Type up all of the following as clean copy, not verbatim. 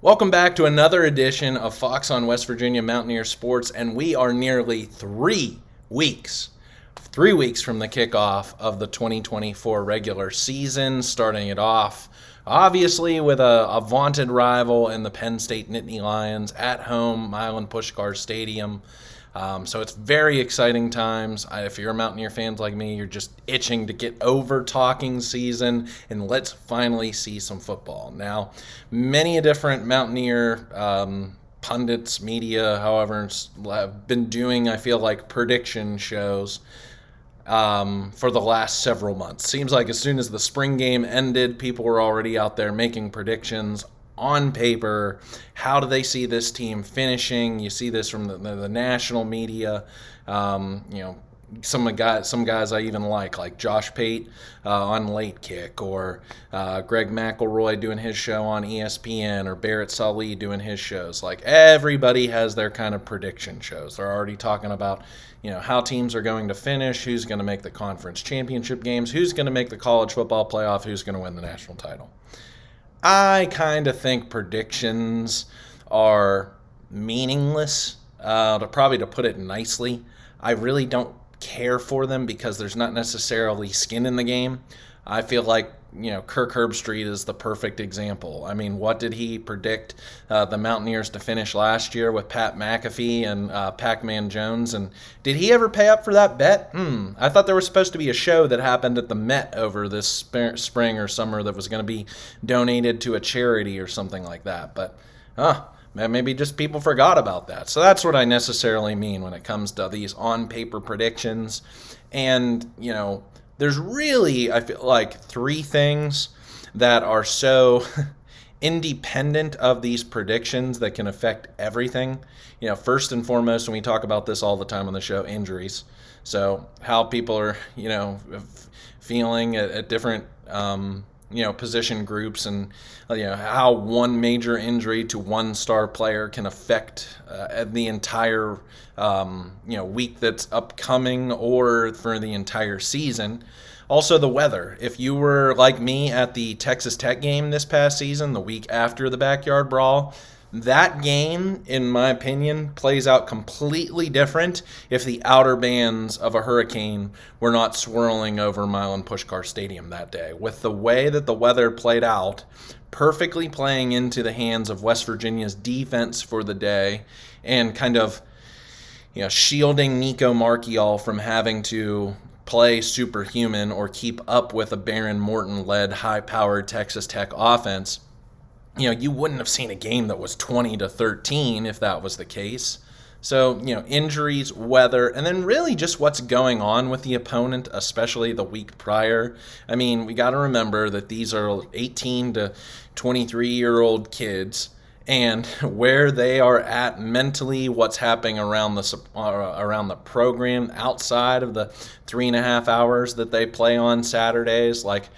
Welcome back to another edition of Fox on West Virginia Mountaineer Sports, and we are nearly 3 weeks from the kickoff of the 2024 regular season, starting it off obviously with a vaunted rival in the Penn State Nittany Lions at home, Milan Puskar Stadium. So it's very exciting times. If you're a Mountaineer fan like me, you're just itching to get over talking season and let's finally see some football. Now, many different Mountaineer pundits, media, however, have been doing, I feel like, prediction shows for the last several months. Seems like as soon as the spring game ended, people were already out there making predictions on paper. How do they see this team finishing? You see this from the national media. Some guys I even like Josh Pate on Late Kick, or Greg McElroy doing his show on ESPN, or Barrett Salih doing his shows. Like, everybody has their kind of prediction shows. They're already talking about how teams are going to finish, who's going to make the conference championship games, who's going to make the college football playoff, who's going to win the national title. I kind of think predictions are meaningless, to put it nicely. I really don't care for them because there's not necessarily skin in the game. I feel like, Kirk Herbstreit is the perfect example. I mean, what did he predict the Mountaineers to finish last year with Pat McAfee and Pac-Man Jones? And did he ever pay up for that bet? I thought there was supposed to be a show that happened at the Met over this spring or summer that was going to be donated to a charity or something like that. But, maybe just people forgot about that. So that's what I necessarily mean when it comes to these on-paper predictions. And, there's really, I feel like, three things that are so independent of these predictions that can affect everything. First and foremost, and we talk about this all the time on the show, injuries. So how people are, feeling at different position groups, and how one major injury to one star player can affect the entire week that's upcoming, or for the entire season. Also, the weather. If you were like me at the Texas Tech game this past season, the week after the Backyard Brawl, that game, in my opinion, plays out completely different if the outer bands of a hurricane were not swirling over Milan Puskar Stadium that day. With the way that the weather played out, perfectly playing into the hands of West Virginia's defense for the day, and kind of shielding Nico Marchiol from having to play superhuman or keep up with a Baron Morton-led high-powered Texas Tech offense. You wouldn't have seen a game that was 20-13 if that was the case. So, injuries, weather, and then really just what's going on with the opponent, especially the week prior. I mean, we got to remember that these are 18 to 23-year-old kids, and where they are at mentally, what's happening around the program outside of the 3.5 hours that they play on Saturdays, like,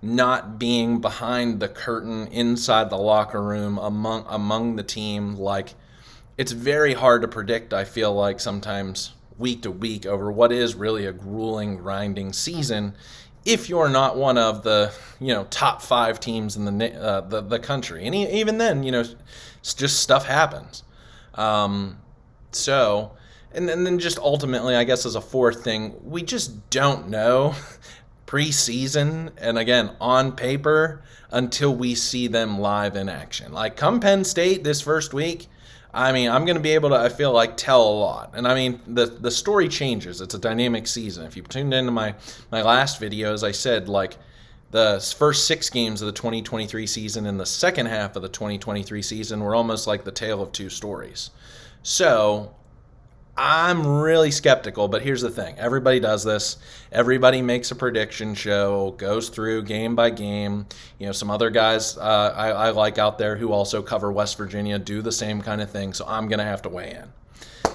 not being behind the curtain inside the locker room among the team. Like, it's very hard to predict, I feel like, sometimes week to week over what is really a grueling, grinding season if you're not one of the top 5 teams in the country. And even then, it's just stuff happens. So, and then just ultimately, I guess as a fourth thing, we just don't know preseason, and again, on paper, until we see them live in action. Like, come Penn State this first week, I mean, I'm going to be able to, I feel like, tell a lot. And I mean, the story changes. It's a dynamic season. If you tuned into my last videos, I said, like, the first 6 games of the 2023 season and the second half of the 2023 season were almost like the tale of two stories. So I'm really skeptical, but here's the thing. Everybody does this. Everybody makes a prediction show, goes through game by game. Some other guys I like out there who also cover West Virginia do the same kind of thing, so I'm going to have to weigh in.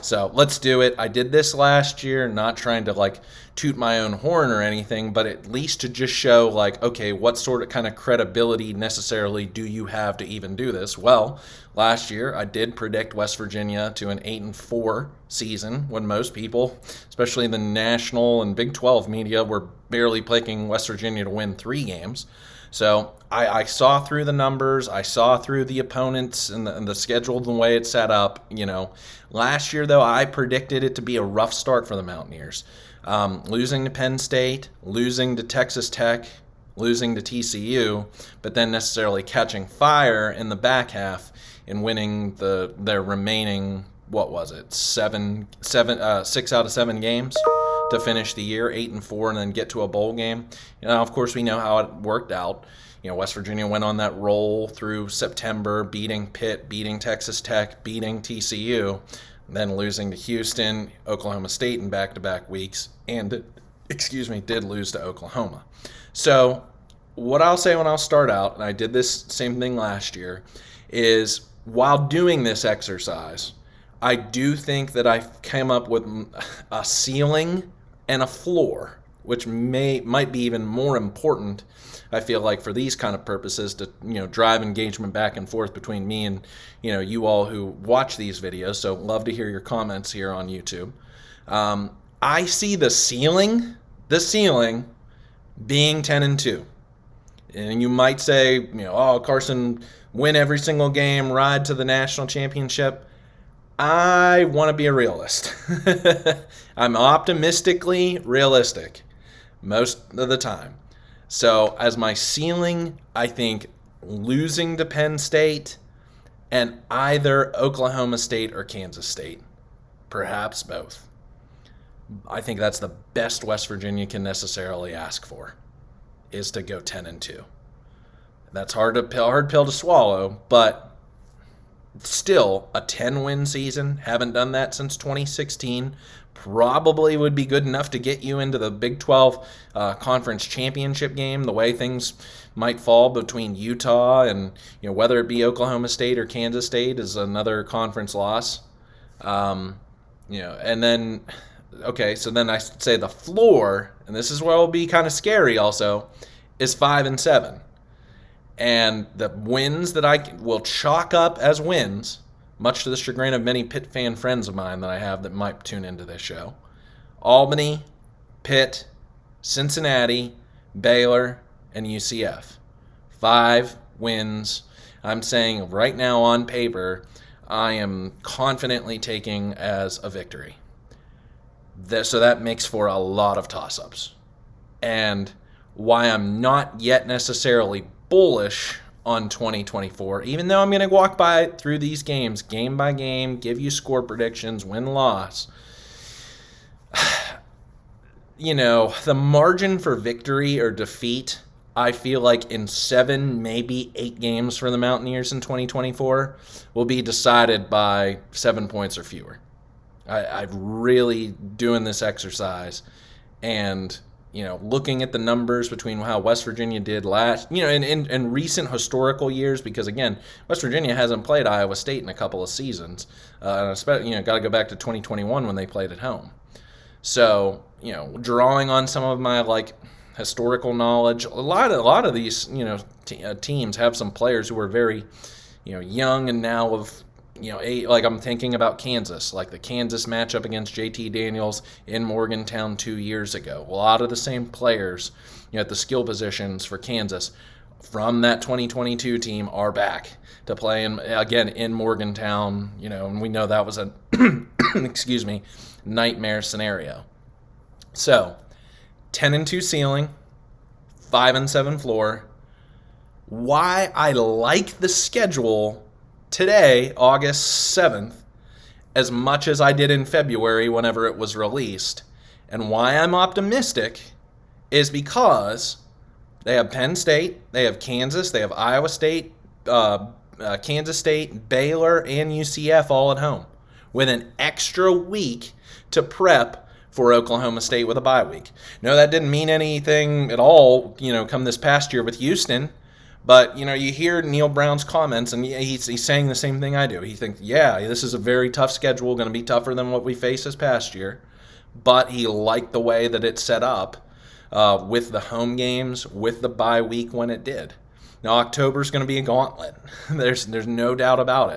So let's do it. I did this last year, not trying to toot my own horn or anything, but at least to just show okay, what sort of kind of credibility necessarily do you have to even do this? Well, last year I did predict West Virginia to an 8-4 season when most people, especially the national and Big 12 media, were barely picking West Virginia to win 3 games. So I saw through the numbers. I saw through the opponents and the schedule and the way it's set up. Last year, though, I predicted it to be a rough start for the Mountaineers. Losing to Penn State, losing to Texas Tech, losing to TCU, but then necessarily catching fire in the back half and winning their remaining, what was it, 6 out of 7 games to finish the year, 8-4, and then get to a bowl game. Of course, we know how it worked out. West Virginia went on that roll through September, beating Pitt, beating Texas Tech, beating TCU, then losing to Houston, Oklahoma State in back-to-back weeks, and, did lose to Oklahoma. So what I'll say when I'll start out, and I did this same thing last year, is while doing this exercise, I do think that I came up with a ceiling and a floor, which might be even more important, I feel like, for these kind of purposes to drive engagement back and forth between me and you all who watch these videos. So love to hear your comments here on YouTube. I see the ceiling being 10-2. And you might say, Carson, win every single game, ride to the national championship. I want to be a realist. I'm optimistically realistic most of the time. So as my ceiling, I think losing to Penn State and either Oklahoma State or Kansas State, perhaps both. I think that's the best West Virginia can necessarily ask for, is to go 10-2. That's hard pill to swallow, but still a 10-win season. Haven't done that since 2016. Probably would be good enough to get you into the Big 12 conference championship game. The way things might fall between Utah and whether it be Oklahoma State or Kansas State is another conference loss. And then so then I say the floor, and this is where it'll be kind of scary also, is 5-7. And the wins that I will chalk up as wins, much to the chagrin of many Pitt fan friends of mine that I have that might tune into this show: Albany, Pitt, Cincinnati, Baylor, and UCF. 5 wins. I'm saying right now on paper, I am confidently taking as a victory. So that makes for a lot of toss-ups. And why I'm not yet necessarily bullish on 2024, even though I'm going to walk through these games game by game, give you score predictions, win-loss. The margin for victory or defeat, I feel like in 7, maybe 8 games for the Mountaineers in 2024 will be decided by 7 points or fewer. I'm really doing this exercise and looking at the numbers between how West Virginia did last, in recent historical years, because again, West Virginia hasn't played Iowa State in a couple of seasons, and especially, got to go back to 2021 when they played at home. So, drawing on some of my historical knowledge, a lot of these, teams have some players who are very, young and now of. I'm thinking about Kansas, like the Kansas matchup against JT Daniels in Morgantown 2 years ago. A lot of the same players, at the skill positions for Kansas from that 2022 team are back to play again in Morgantown, and we know that was a, nightmare scenario. So, 10-2 ceiling, 5-7 floor. Why I like the schedule today, August 7th, as much as I did in February whenever it was released, and why I'm optimistic is because they have Penn State, they have Kansas, they have Iowa State, Kansas State, Baylor, and UCF all at home, with an extra week to prep for Oklahoma State with a bye week. No, that didn't mean anything at all, come this past year with Houston. But, you hear Neil Brown's comments, and he's saying the same thing I do. He thinks, this is a very tough schedule, going to be tougher than what we faced this past year. But he liked the way that it's set up with the home games, with the bye week when it did. Now, October's going to be a gauntlet. There's no doubt about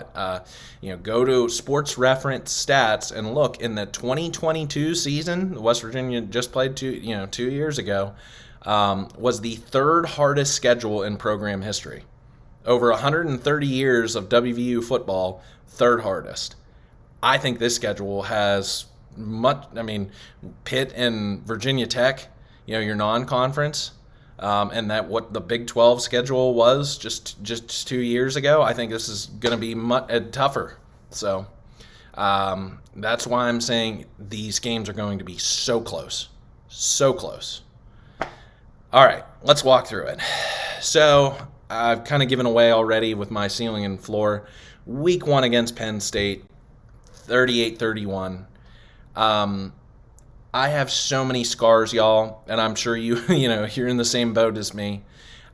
it. Go to Sports Reference Stats and look. In the 2022 season, West Virginia just played 2 years ago, was the third hardest schedule in program history. Over 130 years of WVU football, third hardest. I think this schedule has much. I mean, Pitt and Virginia Tech, your non-conference, and that what the Big 12 schedule was just 2 years ago. I think this is going to be much tougher. So that's why I'm saying these games are going to be so close, so close. All right, let's walk through it. So I've kind of given away already with my ceiling and floor. Week 1 against Penn State, 38-31. I have so many scars, y'all, and I'm sure you're in the same boat as me.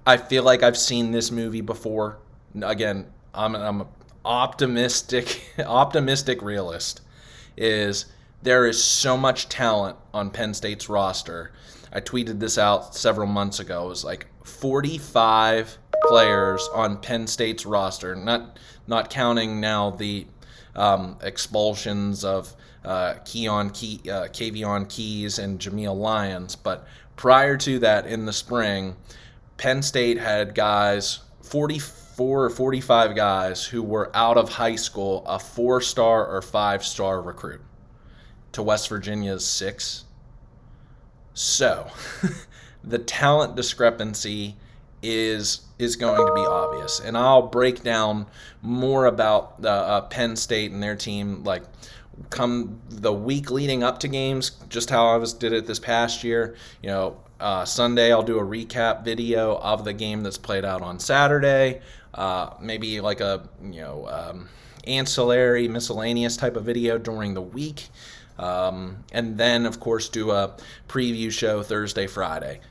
I feel like I've seen this movie before. Again, I'm an optimistic realist. There is so much talent on Penn State's roster. I tweeted this out several months ago. It was like 45 players on Penn State's roster, not counting now the expulsions of Kavion Keys and Jameel Lyons. But prior to that, in the spring, Penn State had guys, 44 or 45 guys, who were out of high school, a 4-star or 5-star recruit, to West Virginia's 6. So the talent discrepancy is going to be obvious, and I'll break down more about Penn State and their team, like come the week leading up to games, just how I did it this past year. Sunday I'll do a recap video of the game that's played out on Saturday, maybe like a ancillary, miscellaneous type of video during the week, and then of course do a preview show Thursday, Friday.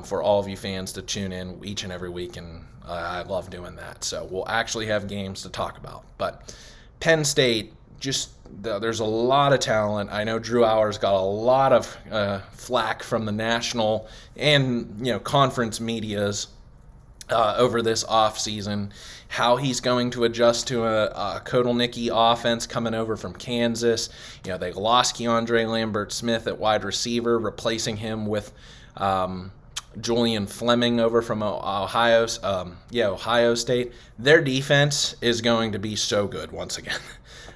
For all of you fans to tune in each and every week, and I love doing that. So we'll actually have games to talk about. But Penn State, there's a lot of talent. I know Drew Hour's got a lot of flack from the national and conference medias over this offseason, how he's going to adjust to a Kotelnicki offense coming over from Kansas. They lost Keandre Lambert-Smith at wide receiver, replacing him with Julian Fleming over from Ohio State. Their defense is going to be so good once again.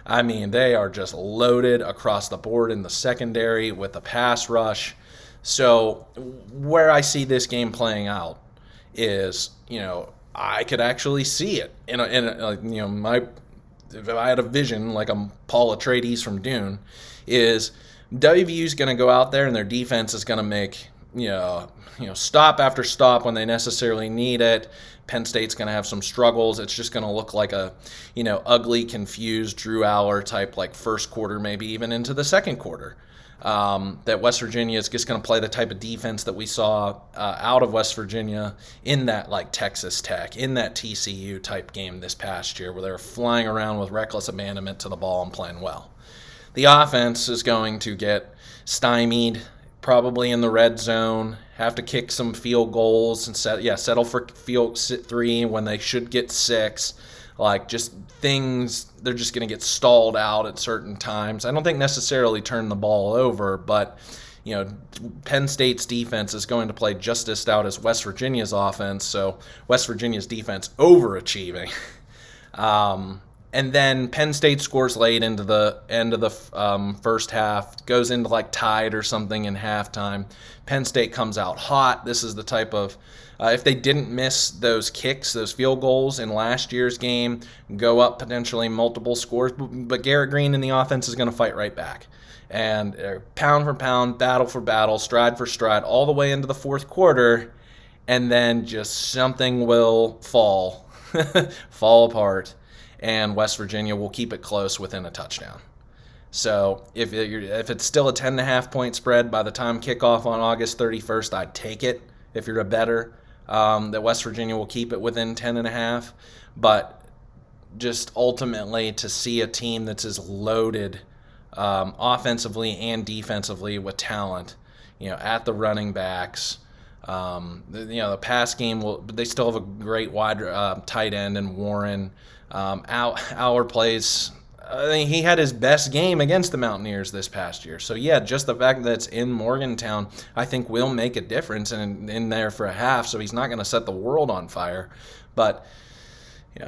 I mean, they are just loaded across the board in the secondary with the pass rush. So where I see this game playing out is, I could actually see it if I had a vision like I'm Paul Atreides from Dune, is WVU's going to go out there and their defense is going to make stop after stop when they necessarily need it. Penn State's going to have some struggles. It's just going to look like a ugly, confused Drew Aller type, like first quarter, maybe even into the second quarter. That West Virginia is just going to play the type of defense that we saw out of West Virginia in that like Texas Tech, in that TCU type game this past year, where they were flying around with reckless abandonment to the ball and playing well. The offense is going to get stymied, probably in the red zone, have to kick some field goals and settle for field 3 when they should get 6. Like, just things, they're just going to get stalled out at certain times. I don't think necessarily turn the ball over, but Penn State's defense is going to play just as stout as West Virginia's offense, so West Virginia's defense overachieving. And then Penn State scores late into the end of the first half, goes into like tied or something in halftime. Penn State comes out hot. This is the type of, if they didn't miss those kicks, those field goals in last year's game, go up potentially multiple scores, but Garrett Green in the offense is going to fight right back. And pound for pound, battle for battle, stride for stride, all the way into the fourth quarter, and then just something will fall apart. And West Virginia will keep it close within a touchdown. So if it's still a 10.5 point spread by the time kickoff on August 31st, I'd take it if you're a bettor, that West Virginia will keep it within 10.5. But just ultimately to see a team that's as loaded offensively and defensively with talent, at the running backs. The pass game but they still have a great wide tight end in Warren. Our plays he had his best game against the Mountaineers this past year. So, yeah, just the fact that it's in Morgantown, I think will make a difference in there for a half. So he's not going to set the world on fire. But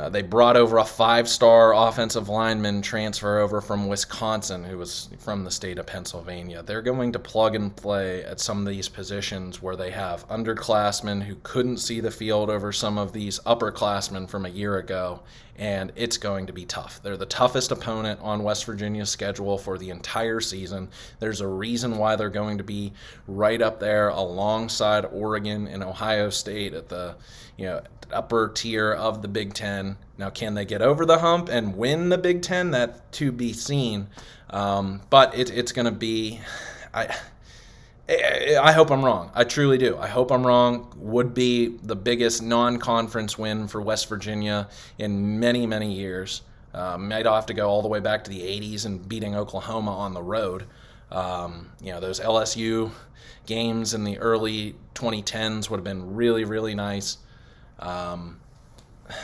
they brought over a 5-star offensive lineman transfer over from Wisconsin who was from the state of Pennsylvania. They're going to plug and play at some of these positions where they have underclassmen who couldn't see the field over some of these upperclassmen from a year ago, and it's going to be tough. They're the toughest opponent on West Virginia's schedule for the entire season. There's a reason why they're going to be right up there alongside Oregon and Ohio State at the upper tier of the Big Ten. Now, can they get over the hump and win the Big Ten? That to be seen. But it's going to be. I hope I'm wrong. I truly do. I hope I'm wrong. Would be the biggest non-conference win for West Virginia in many, many years. Might have to go all the way back to the 80s and beating Oklahoma on the road. Those LSU games in the early 2010s would have been really, really nice.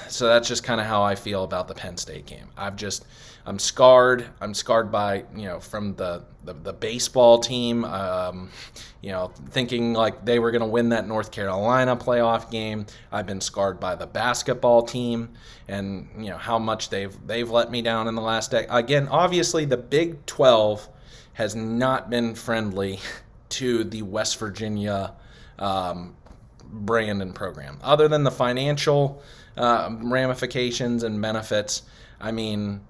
So that's just kind of how I feel about the Penn State game. I'm scarred. I'm scarred by, from the baseball team, thinking like they were going to win that North Carolina playoff game. I've been scarred by the basketball team and, how much they've let me down in the last decade. Again, obviously the Big 12 has not been friendly to the West Virginia brand and program. Other than the financial ramifications and benefits, I mean,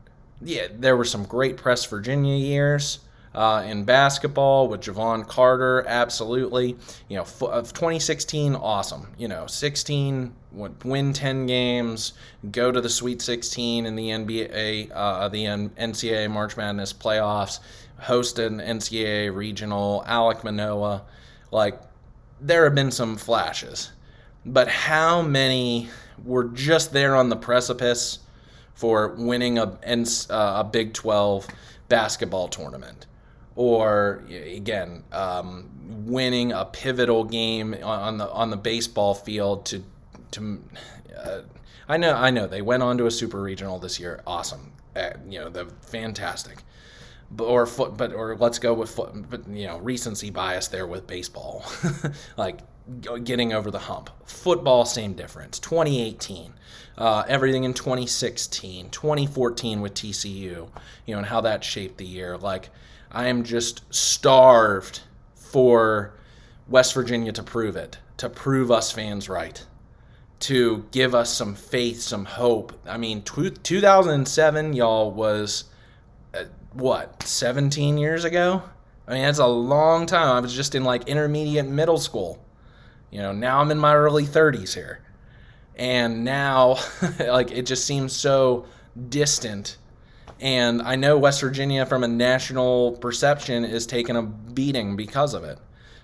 yeah, there were some great Press Virginia years in basketball with Javon Carter, absolutely. Of 2016, awesome. 16, win 10 games, go to the Sweet 16 in the NBA, the NCAA March Madness playoffs, host an NCAA regional, Alec Manoa. There have been some flashes, but how many were just there on the precipice for winning a Big 12 basketball tournament, or again winning a pivotal game on the baseball field to I know they went on to a super regional this year, awesome, they're fantastic. Or let's go with recency bias there with baseball, getting over the hump. Football, same difference. 2018, everything in 2016, 2014 with TCU, and how that shaped the year. I am just starved for West Virginia to prove it, to prove us fans right, to give us some faith, some hope. I mean, 2007, y'all, was 17 years ago? I mean, that's a long time. I was just in intermediate middle school. Now I'm in my early 30s here. And now, it just seems so distant. And I know West Virginia, from a national perception, is taking a beating because of it.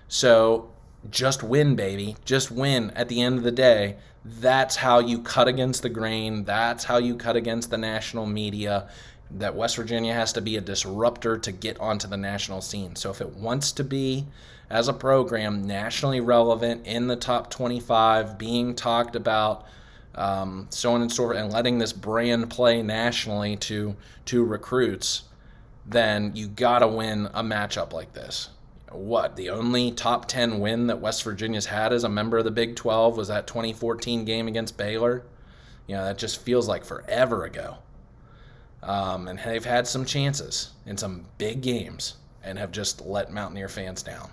So just win, baby. Just win at the end of the day. That's how you cut against the grain. That's how you cut against the national media. That West Virginia has to be a disruptor to get onto the national scene. So if it wants to be, as a program, nationally relevant, in the top 25, being talked about, so on and so forth, and letting this brand play nationally to recruits, then you got to win a matchup like this. The only top 10 win that West Virginia's had as a member of the Big 12 was that 2014 game against Baylor. That just feels like forever ago. And they've had some chances in some big games and have just let Mountaineer fans down.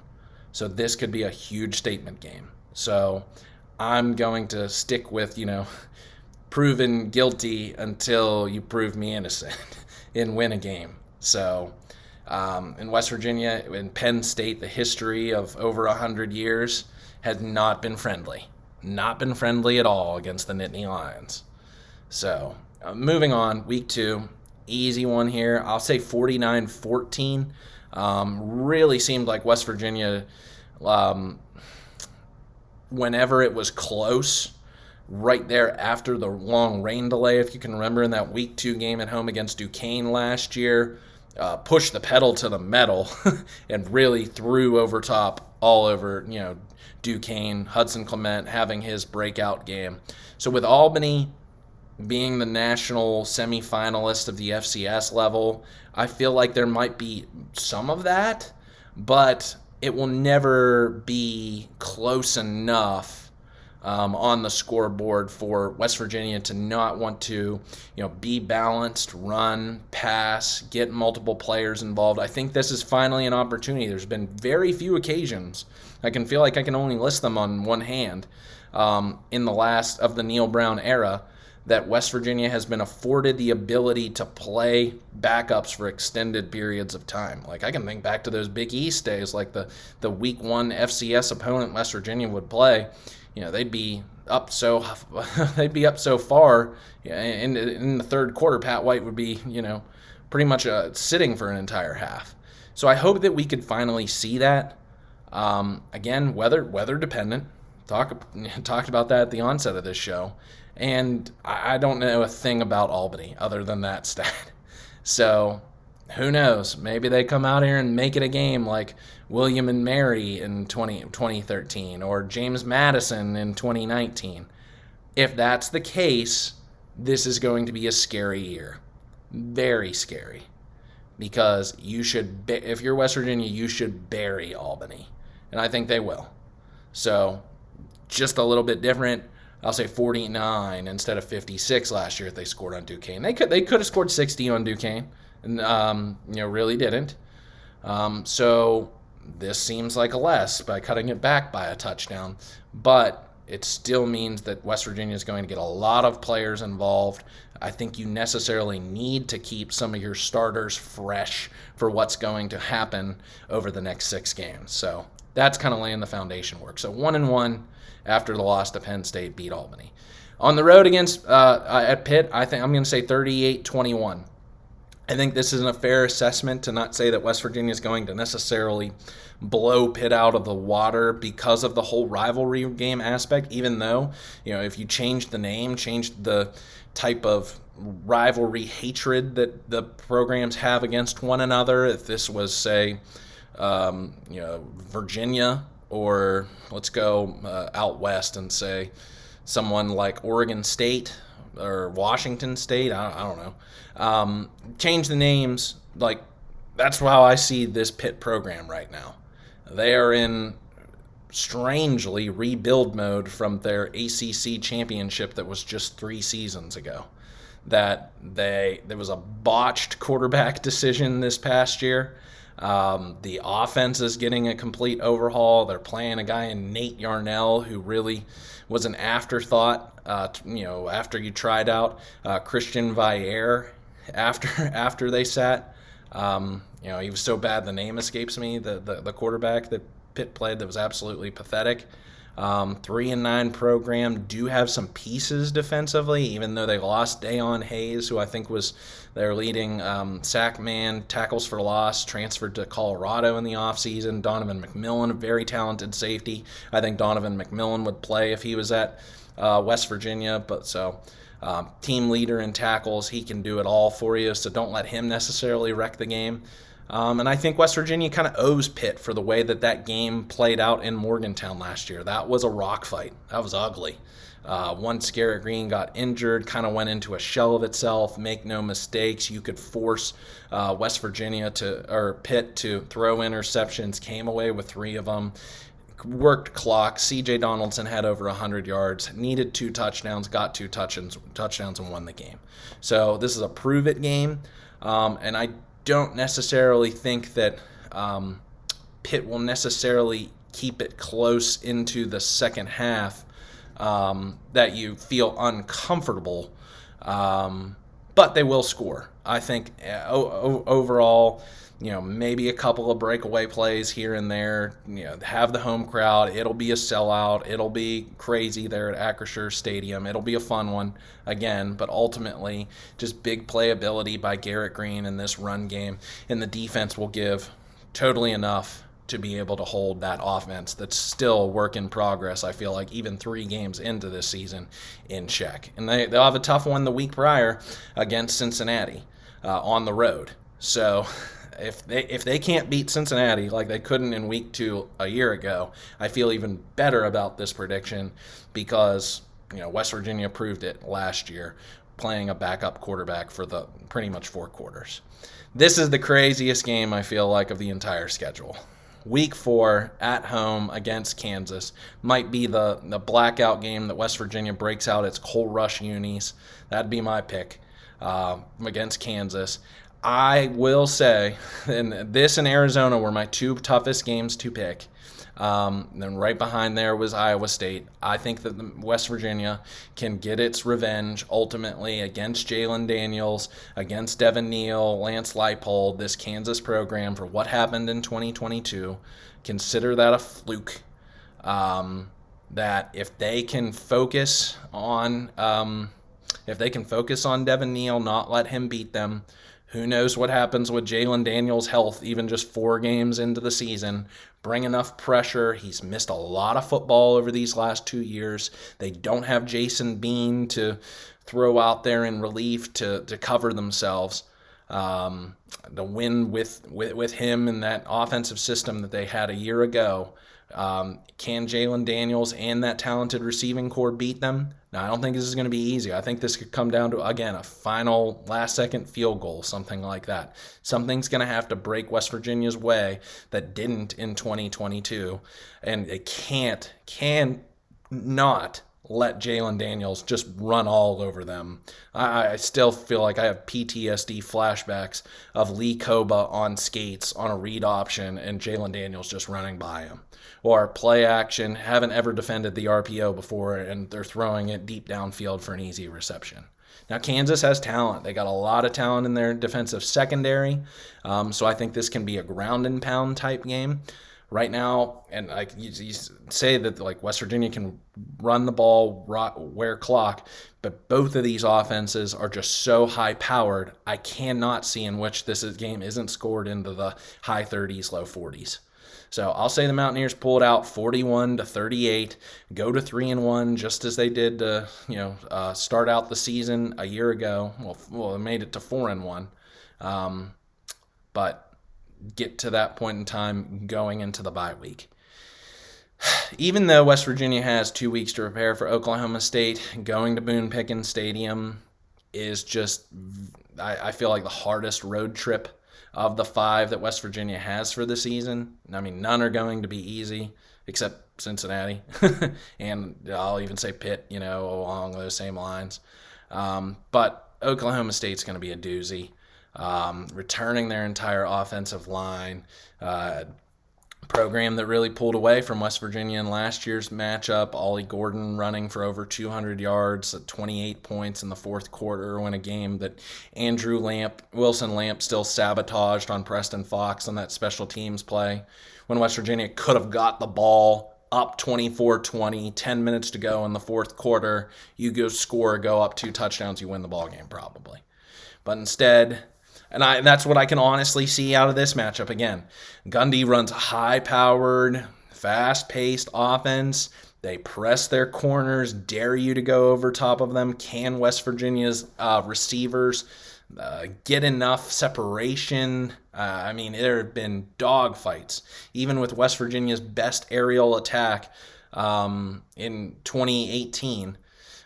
So this could be a huge statement game. So I'm going to stick with, proven guilty until you prove me innocent and win a game. So in West Virginia, in Penn State, the history of over 100 years has not been friendly. Not been friendly at all against the Nittany Lions. So moving on, week 2. Easy one here. I'll say 49-14. Really seemed like West Virginia, whenever it was close, right there after the long rain delay, if you can remember, in that week 2 game at home against Duquesne last year, pushed the pedal to the metal and really threw over top all over, Duquesne, Hudson Clement having his breakout game. So with Albany being the national semifinalist of the FCS level, I feel like there might be some of that, but it will never be close enough on the scoreboard for West Virginia to not want to, be balanced, run, pass, get multiple players involved. I think this is finally an opportunity. There's been very few occasions. I can feel like I can only list them on one hand in the last of the Neil Brown era that West Virginia has been afforded the ability to play backups for extended periods of time. Like, I can think back to those Big East days, like the week one FCS opponent West Virginia would play. They'd be up so far in the third quarter. Pat White would be, pretty much sitting for an entire half. So I hope that we could finally see that. Again, weather dependent. Talked about that at the onset of this show. And I don't know a thing about Albany other than that stat. So who knows? Maybe they come out here and make it a game like William and Mary in 2013 or James Madison in 2019. If that's the case, this is going to be a scary year. Very scary. Because if you're West Virginia, you should bury Albany. And I think they will. So just a little bit different. I'll say 49 instead of 56 last year if they scored on Duquesne. They could have scored 60 on Duquesne, and really didn't. So this seems like a less by cutting it back by a touchdown, but it still means that West Virginia is going to get a lot of players involved. I think you necessarily need to keep some of your starters fresh for what's going to happen over the next 6 games. So that's kind of laying the foundation work. So 1-1 after the loss to Penn State beat Albany. On the road against at Pitt, I think I'm going to say 38-21. I think this isn't a fair assessment to not say that West Virginia is going to necessarily blow Pitt out of the water because of the whole rivalry game aspect, even though, if you change the name, change the type of rivalry hatred that the programs have against one another, if this was, say, Virginia, or let's go out west and say someone like Oregon State or Washington State, I don't know. Change the names. Like, that's how I see this Pitt program right now. They are in strangely rebuild mode from their ACC championship that was just 3 seasons ago. There was a botched quarterback decision this past year. The offense is getting a complete overhaul. They're playing a guy in Nate Yarnell who really was an afterthought. After you tried out Christian Vier after they sat. He was so bad the name escapes me. The quarterback that Pitt played that was absolutely pathetic. 3-9 program, do have some pieces defensively, even though they lost Dayon Hayes, who I think was their leading sack man, tackles for loss, transferred to Colorado in the offseason. Donovan McMillan, a very talented safety. I think Donovan McMillan would play if he was at West Virginia, team leader in tackles, he can do it all for you, so don't let him necessarily wreck the game. And I think West Virginia kind of owes Pitt for the way that game played out in Morgantown last year. That was a rock fight. That was ugly. Once Garrett Green got injured, kind of went into a shell of itself. Make no mistakes, you could force West Virginia Pitt to throw interceptions, came away with 3 of them. Worked clock. C.J. Donaldson had over 100 yards, needed 2 touchdowns, got 2 touchdowns and won the game. So this is a prove-it game, and I don't necessarily think that Pitt will necessarily keep it close into the second half, that you feel uncomfortable, but they will score. I think overall, maybe a couple of breakaway plays here and there, have the home crowd. It'll be a sellout. It'll be crazy there at Acrisure Stadium. It'll be a fun one again, but ultimately just big playability by Garrett Green in this run game, and the defense will give totally enough to be able to hold that offense that's still a work in progress, I feel like, even 3 games into this season, in check. And they'll have a tough one the week prior against Cincinnati on the road. So if they can't beat Cincinnati like they couldn't in week 2 a year ago, I feel even better about this prediction because West Virginia proved it last year. playing a backup quarterback for the pretty much 4 quarters. This is the craziest game, I feel like, of the entire schedule. Week 4 at home against Kansas might be the blackout game that West Virginia breaks out its Coal Rush unis. That'd be my pick against Kansas. I will say, and this and Arizona were my 2 toughest games to pick. Then right behind there was Iowa State. I think that West Virginia can get its revenge ultimately against Jalen Daniels, against Devin Neal, Lance Leipold, this Kansas program for what happened in 2022. Consider that a fluke. That if they can focus on Devin Neal, not let him beat them. Who knows what happens with Jalen Daniels' health even just 4 games into the season. Bring enough pressure. He's missed a lot of football over these last 2 years. They don't have Jason Bean to throw out there in relief to cover themselves. The win with him in that offensive system that they had a year ago. Can Jalen Daniels and that talented receiving core beat them? Now, I don't think this is going to be easy. I think this could come down to, again, a final last-second field goal, something like that. Something's going to have to break West Virginia's way that didn't in 2022, and they cannot let Jalen Daniels just run all over them. I still feel like I have PTSD flashbacks of Lee Koba on skates on a read option and Jalen Daniels just running by him. Or play action, haven't ever defended the RPO before, and they're throwing it deep downfield for an easy reception. Now, Kansas has talent. They got a lot of talent in their defensive secondary, so I think this can be a ground and pound type game. Right now, and like you say that like West Virginia can run the ball, wear clock, but both of these offenses are just so high powered. I cannot see in which this game isn't scored into the high 30s, low 40s. So I'll say the Mountaineers pull it out 41-38, go to 3-1, just as they did to start out the season a year ago. Well, they made it to 4-1, but get to that point in time going into the bye week. Even though West Virginia has 2 weeks to prepare for Oklahoma State, going to Boone Pickens Stadium is just, I feel like, the hardest road trip of the 5 that West Virginia has for the season. I mean, none are going to be easy except Cincinnati. And I'll even say Pitt, along those same lines. But Oklahoma State's going to be a doozy. Returning their entire offensive line, program that really pulled away from West Virginia in last year's matchup. Ollie Gordon running for over 200 yards at 28 points in the 4th quarter, when a game that Wilson Lamp still sabotaged on Preston Fox on that special teams play, when West Virginia could have got the ball up 24-20, 10 minutes to go in the 4th quarter. You go up 2 touchdowns, you win the ball game probably. But instead, and that's what I can honestly see out of this matchup. Again, Gundy runs a high-powered, fast-paced offense. They press their corners, dare you to go over top of them. Can West Virginia's receivers get enough separation? There have been dogfights, even with West Virginia's best aerial attack in 2018.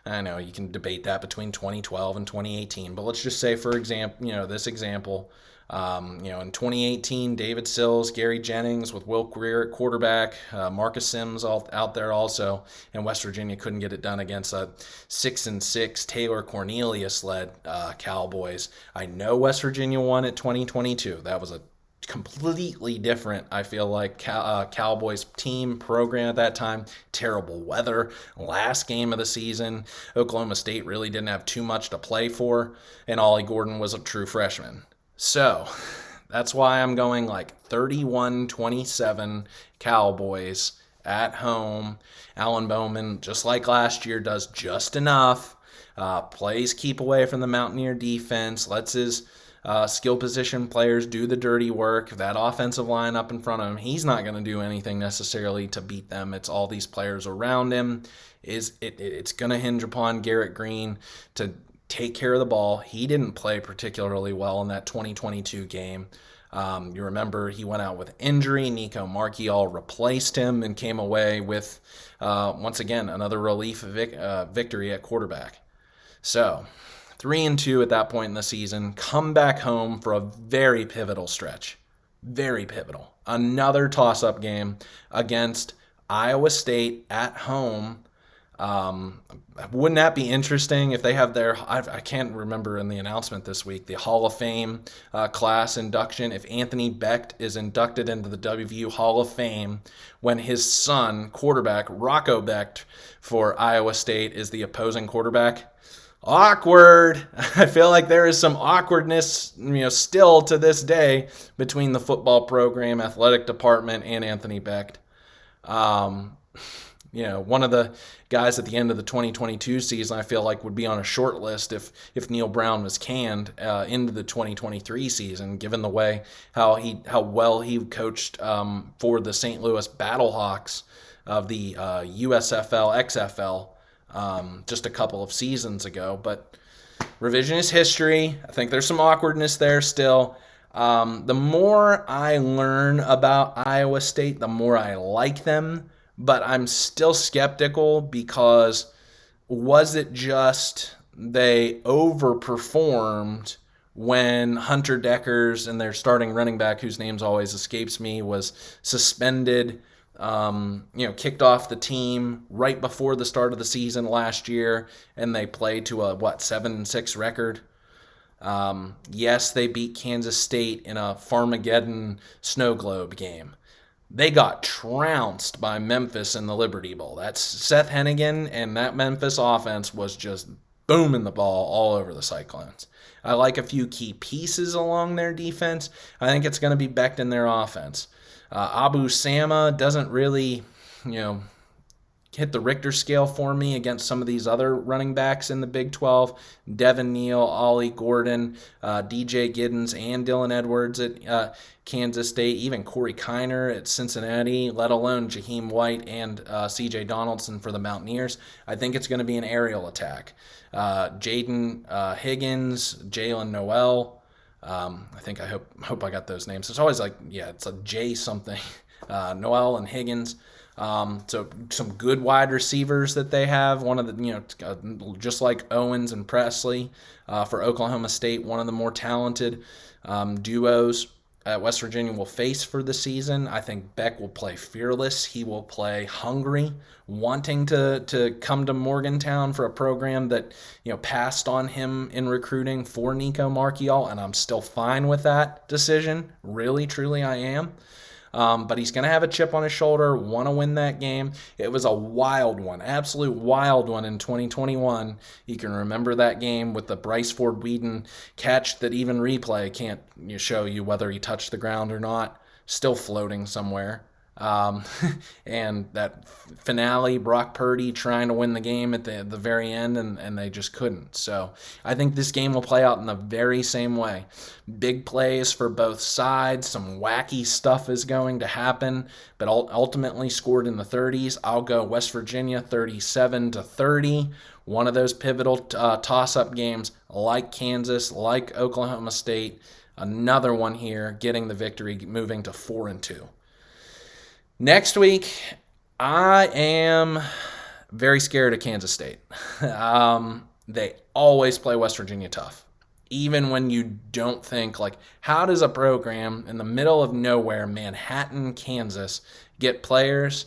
I know you can debate that between 2012 and 2018, but let's just say, for example, this example, in 2018, David Sills, Gary Jennings with Will Greer at quarterback, Marcus Sims out there also, and West Virginia couldn't get it done against a 6-6 Taylor Cornelius-led Cowboys. I know West Virginia won at 2022. That was a completely different, I feel like, Cowboys team program at that time. Terrible weather. Last game of the season, Oklahoma State really didn't have too much to play for, and Ollie Gordon was a true freshman. So that's why I'm going like 31-27 Cowboys at home. Alan Bowman, just like last year, does just enough. Plays keep away from the Mountaineer defense, lets his skill position players do the dirty work. That offensive line up in front of him, he's not going to do anything necessarily to beat them. It's all these players around him. It's going to hinge upon Garrett Green to take care of the ball. He didn't play particularly well in that 2022 game. You remember he went out with injury. Nico Marchiol replaced him and came away with, once again, another relief victory at quarterback. So 3-2 at that point in the season, come back home for a very pivotal stretch. Very pivotal. Another toss-up game against Iowa State at home. Wouldn't that be interesting if they have their, I can't remember in the announcement this week, the Hall of Fame class induction, if Anthony Becht is inducted into the WVU Hall of Fame when his son, quarterback, Rocco Becht for Iowa State, is the opposing quarterback. Awkward. I feel like there is some awkwardness, still to this day between the football program, athletic department, and Anthony Becht. One of the guys at the end of the 2022 season, I feel like would be on a short list if Neil Brown was canned into the 2023 season, given the way how well he coached for the St. Louis Battlehawks of the USFL, XFL just a couple of seasons ago. But revisionist history, I think there's some awkwardness there still. The more I learn about Iowa State, the more I like them. But I'm still skeptical because was it just they overperformed when Hunter Deckers and their starting running back, whose names always escapes me, was suspended, kicked off the team right before the start of the season last year, and they played to a 7-6 record. Yes, they beat Kansas State in a Farmageddon snow globe game. They got trounced by Memphis in the Liberty Bowl. That's Seth Hennigan, and that Memphis offense was just booming the ball all over the Cyclones. I like a few key pieces along their defense. I think it's going to be Becht in their offense. Abu Sama doesn't really, hit the Richter scale for me against some of these other running backs in the Big 12. Devin Neal, Ollie Gordon, DJ Giddens, and Dylan Edwards at Kansas State, even Corey Kiner at Cincinnati, let alone Jaheim White and CJ Donaldson for the Mountaineers. I think it's going to be an aerial attack. Jaden Higgins, Jalen Noel. I hope I got those names. It's always it's a J something. Noel and Higgins. So some good wide receivers that they have. One of the, just like Owens and Presley for Oklahoma State, one of the more talented duos at West Virginia will face for the season. I think Beck will play fearless. He will play hungry, wanting to come to Morgantown for a program that passed on him in recruiting for Nico Marchiol, and I'm still fine with that decision. Really, truly, I am. But he's going to have a chip on his shoulder, want to win that game. It was a wild one, absolute wild one in 2021. You can remember that game with the Bryce Ford Whedon catch that even replay can't show you whether he touched the ground or not, still floating somewhere. And that finale, Brock Purdy trying to win the game at the very end, and they just couldn't. So I think this game will play out in the very same way. Big plays for both sides. Some wacky stuff is going to happen, but ultimately scored in the 30s. I'll go West Virginia 37-30. One of those pivotal toss-up games like Kansas, like Oklahoma State. Another one here, getting the victory, moving to 4-2. Next week, I am very scared of Kansas State. They always play West Virginia tough. Even when you don't think, how does a program in the middle of nowhere, Manhattan, Kansas, get players?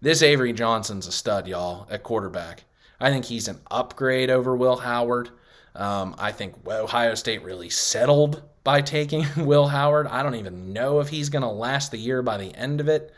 This Avery Johnson's a stud, y'all, at quarterback. I think he's an upgrade over Will Howard. I think Ohio State really settled by taking Will Howard. I don't even know if he's going to last the year by the end of it.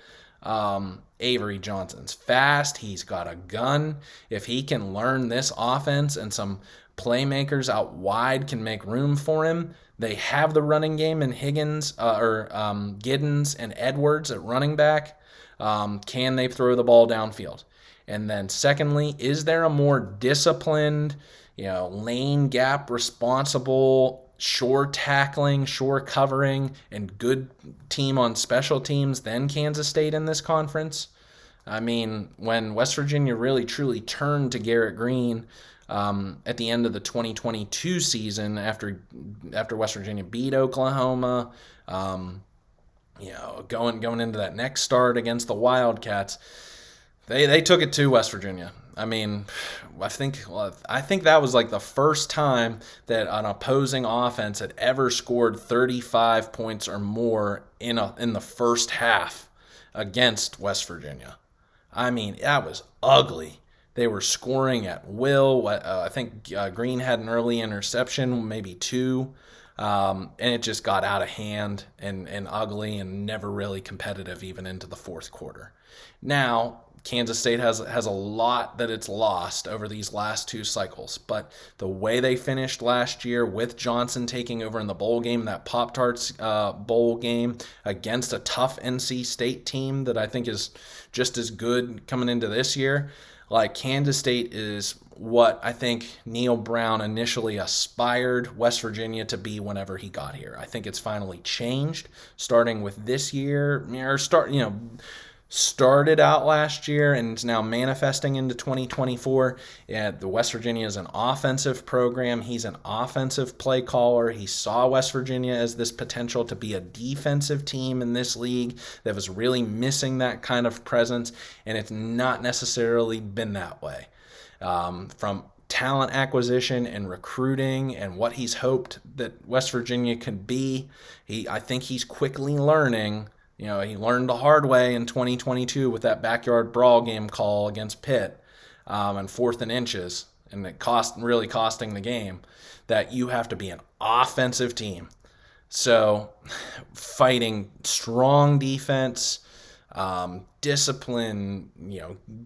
Avery Johnson's fast. He's got a gun. If he can learn this offense and some playmakers out wide can make room for him, they have the running game in Higgins Giddens and Edwards at running back. Can they throw the ball downfield? And then secondly, is there a more disciplined, lane gap responsible, sure tackling, sure covering, and good team on special teams than Kansas State in this conference? I mean, when West Virginia really truly turned to Garrett Green at the end of the 2022 season after West Virginia beat Oklahoma, going into that next start against the Wildcats, They took it to West Virginia. I mean, I think that was like the first time that an opposing offense had ever scored 35 points or more in the first half against West Virginia. I mean, that was ugly. They were scoring at will. I think Green had an early interception, maybe two, and it just got out of hand and ugly and never really competitive even into the fourth quarter. Now, Kansas State has a lot that it's lost over these last two cycles, but the way they finished last year with Johnson taking over in the bowl game, that Pop-Tarts bowl game against a tough NC State team that I think is just as good coming into this year, like Kansas State is what I think Neil Brown initially aspired West Virginia to be whenever he got here. I think it's finally changed, starting with this year, started out last year and is now manifesting into 2024. Yeah, the West Virginia is an offensive program. He's an offensive play caller. He saw West Virginia as this potential to be a defensive team in this league that was really missing that kind of presence, and it's not necessarily been that way. From talent acquisition and recruiting and what he's hoped that West Virginia could be, I think he's quickly learning. He learned the hard way in 2022 with that backyard brawl game call against Pitt and 4th and inches, and it really costing the game, that you have to be an offensive team. So fighting strong defense, discipline,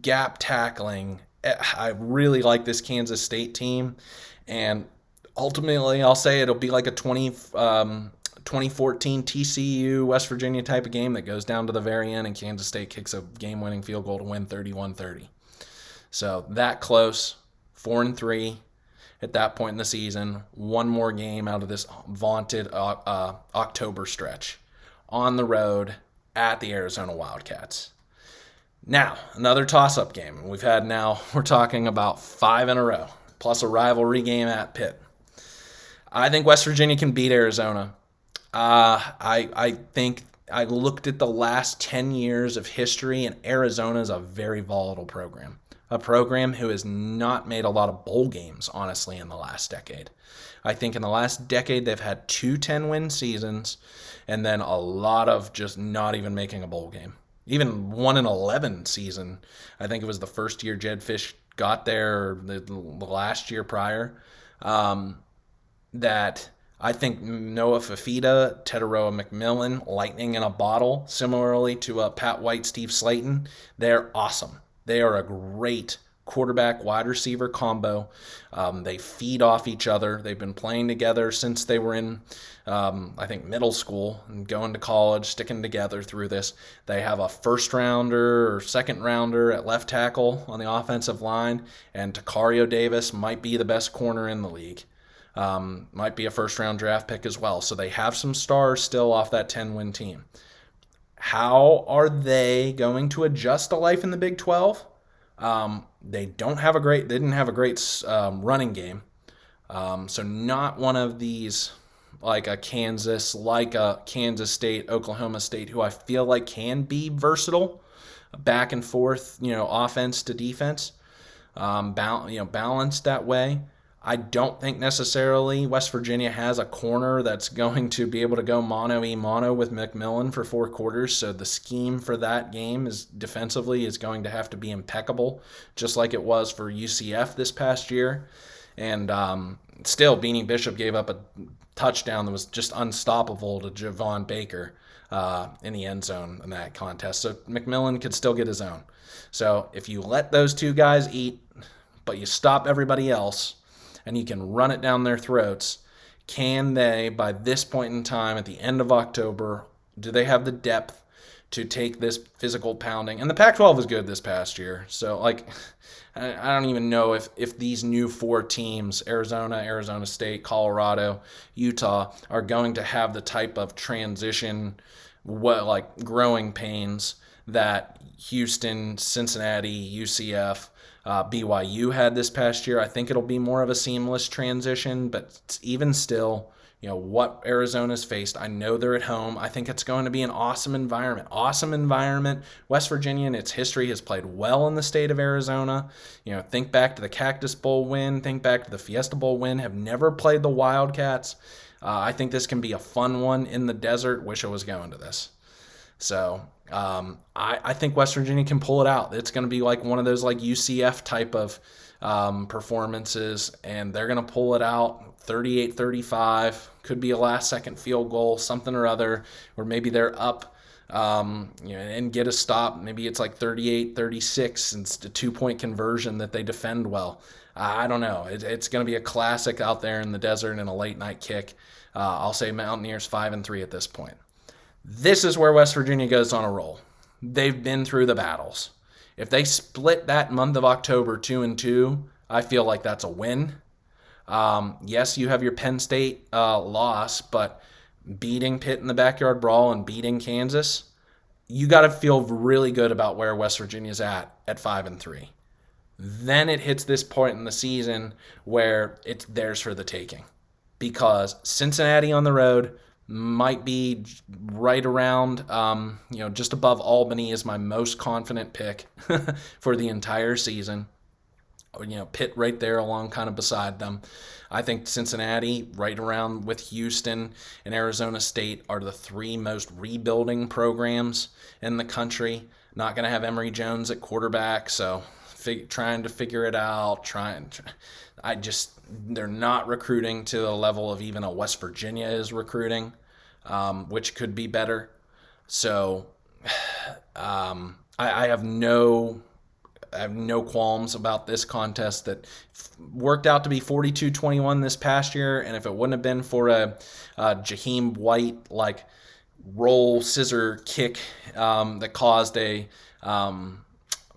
gap tackling. I really like this Kansas State team, and ultimately I'll say it'll be like a 2014 TCU West Virginia type of game that goes down to the very end and Kansas State kicks a game-winning field goal to win 31-30. So that close, 4-3 at that point in the season. One more game out of this vaunted October stretch on the road at the Arizona Wildcats. Now, another toss-up game. We're talking about 5 in a row, plus a rivalry game at Pitt. I think West Virginia can beat Arizona. I think I looked at the last 10 years of history, and Arizona is a very volatile program. A program who has not made a lot of bowl games, honestly, in the last decade. I think in the last decade they've had 2 10-win seasons, and then a lot of just not even making a bowl game. Even 1-11 season. I think it was the first year Jed Fish got there, or the last year prior. That I think Noah Fafita, Teteroa McMillan, lightning in a bottle, similarly to Pat White, Steve Slayton, they're awesome. They are a great quarterback wide receiver combo. They feed off each other. They've been playing together since they were in, I think, middle school and going to college, sticking together through this. They have a first rounder or second rounder at left tackle on the offensive line, and Takario Davis might be the best corner in the league. Might be a first-round draft pick as well. So they have some stars still off that 10-win team. How are they going to adjust to life in the Big 12? They didn't have a great running game. So not one of these like a Kansas State, Oklahoma State, who I feel like can be versatile, back and forth, offense to defense, balanced that way. I don't think necessarily West Virginia has a corner that's going to be able to go mano-a-mano with McMillan for 4 quarters, so the scheme for that game is going to have to be impeccable, just like it was for UCF this past year. And still, Beanie Bishop gave up a touchdown that was just unstoppable to Javon Baker in the end zone in that contest. So McMillan could still get his own. So if you let those two guys eat, but you stop everybody else, and you can run it down their throats, can they, by this point in time, at the end of October, do they have the depth to take this physical pounding? And the Pac-12 was good this past year. So, I don't even know if these new 4 teams, Arizona, Arizona State, Colorado, Utah, are going to have the type of transition, growing pains that Houston, Cincinnati, UCF, BYU had this past year. I think it'll be more of a seamless transition, but even still, what Arizona's faced. I know they're at home. I think it's going to be an awesome environment. Awesome environment. West Virginia in its history has played well in the state of Arizona. Think back to the Cactus Bowl win. Think back to the Fiesta Bowl win. Have never played the Wildcats. I think this can be a fun one in the desert. Wish I was going to this. So I think West Virginia can pull it out. It's going to be like one of those like UCF type of performances, and they're going to pull it out 38-35. Could be a last-second field goal, something or other, or maybe they're up and get a stop. Maybe it's like 38-36 and it's a 2-point conversion that they defend well. I don't know. It's going to be a classic out there in the desert and a late-night kick. I'll say Mountaineers 5-3 at this point. This is where West Virginia goes on a roll. They've been through the battles. If they split that month of October 2-2, I feel like that's a win. Yes, you have your Penn State loss, but beating Pitt in the backyard brawl and beating Kansas, you got to feel really good about where West Virginia's at 5-3. Then it hits this point in the season where it's theirs for the taking, because Cincinnati on the road might be right around, just above Albany is my most confident pick for the entire season. Pitt right there along kind of beside them. I think Cincinnati right around with Houston and Arizona State are the three most rebuilding programs in the country. Not going to have Emory Jones at quarterback, so trying to figure it out. They're not recruiting to the level of even a West Virginia is recruiting, which could be better. So I have no qualms about this contest that worked out to be 42-21 this past year, and if it wouldn't have been for a Jaheim White like roll scissor kick that caused a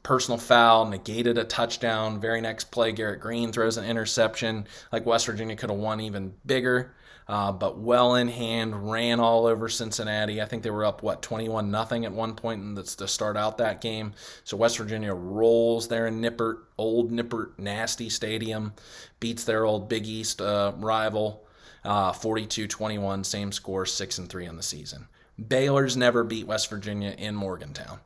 personal foul, negated a touchdown. Very next play, Garrett Green throws an interception. Like West Virginia could have won even bigger, but well in hand, ran all over Cincinnati. I think they were up, 21-0 at one point to start out that game. So West Virginia rolls there in old Nippert, nasty stadium, beats their old Big East rival, 42-21, same score, 6-3 on the season. Baylor's never beat West Virginia in Morgantown.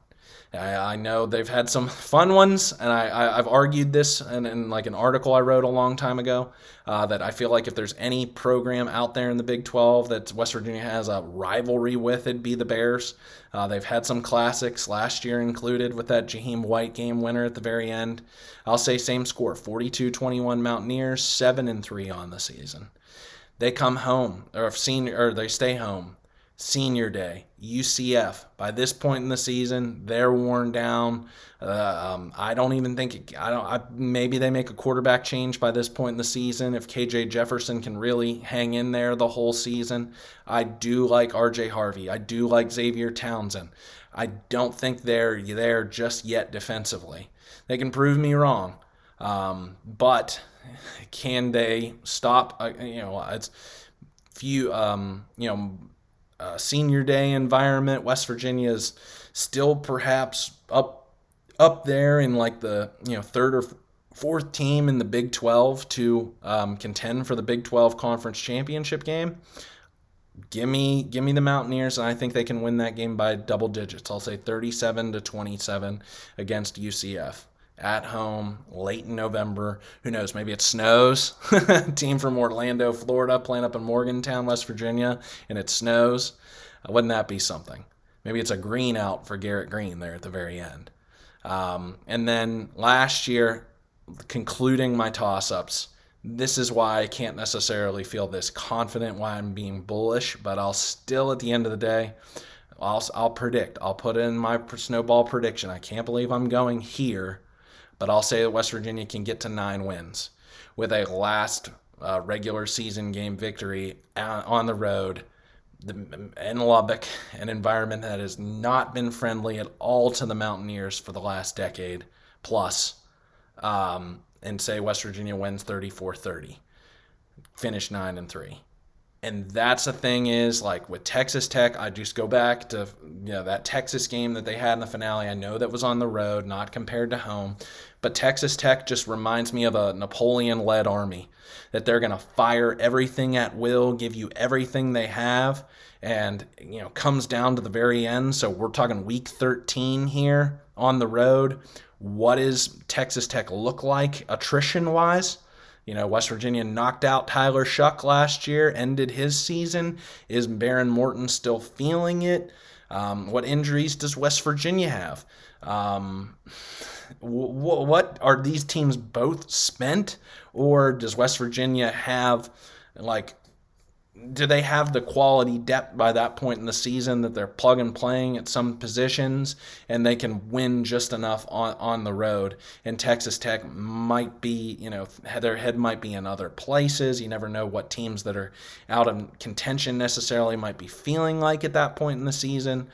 I know they've had some fun ones, and I've argued this in like an article I wrote a long time ago, that I feel like if there's any program out there in the Big 12 that West Virginia has a rivalry with, it'd be the Bears. They've had some classics, last year included, with that Jaheim White game winner at the very end. I'll say same score, 42-21 Mountaineers, 7-3 on the season. They come home, or they stay home. Senior day, UCF. By this point in the season, they're worn down. I don't even think maybe they make a quarterback change by this point in the season if KJ Jefferson can really hang in there the whole season. I do like RJ Harvey. I do like Xavier Townsend. I don't think they're there just yet defensively. They can prove me wrong, but can they stop? It's few. Senior day environment. West Virginia is still perhaps up there in like the third or fourth team in the Big 12 to contend for the Big 12 conference championship game. Give me the Mountaineers, and I think they can win that game by double digits. I'll say 37-27 against UCF. At home, late in November. Who knows? Maybe it snows. Team from Orlando, Florida, playing up in Morgantown, West Virginia, and it snows. Wouldn't that be something? Maybe it's a green out for Garrett Green there at the very end. And then last year, concluding my toss-ups, this is why I can't necessarily feel this confident why I'm being bullish, but I'll still, at the end of the day, I'll predict. I'll put in my snowball prediction. I can't believe I'm going here, but I'll say that West Virginia can get to 9 wins with a last regular season game victory on the road in Lubbock, an environment that has not been friendly at all to the Mountaineers for the last decade plus, and say West Virginia wins 34-30, finish 9-3. And that's the thing is, like with Texas Tech, I just go back to that Texas game that they had in the finale. I know that was on the road, not compared to home, But Texas Tech just reminds me of a Napoleon-led army, that they're going to fire everything at will, give you everything they have, and comes down to the very end. So we're talking week 13 here on the road. What does Texas Tech look like attrition-wise? West Virginia knocked out Tyler Shuck last year, ended his season. Is Baron Morton still feeling it? What injuries does West Virginia have? What are these teams both spent, or does West Virginia have, do they have the quality depth by that point in the season that they're plug and playing at some positions and they can win just enough on the road? And Texas Tech might be, their head might be in other places. You never know what teams that are out of contention necessarily might be feeling like at that point in the season.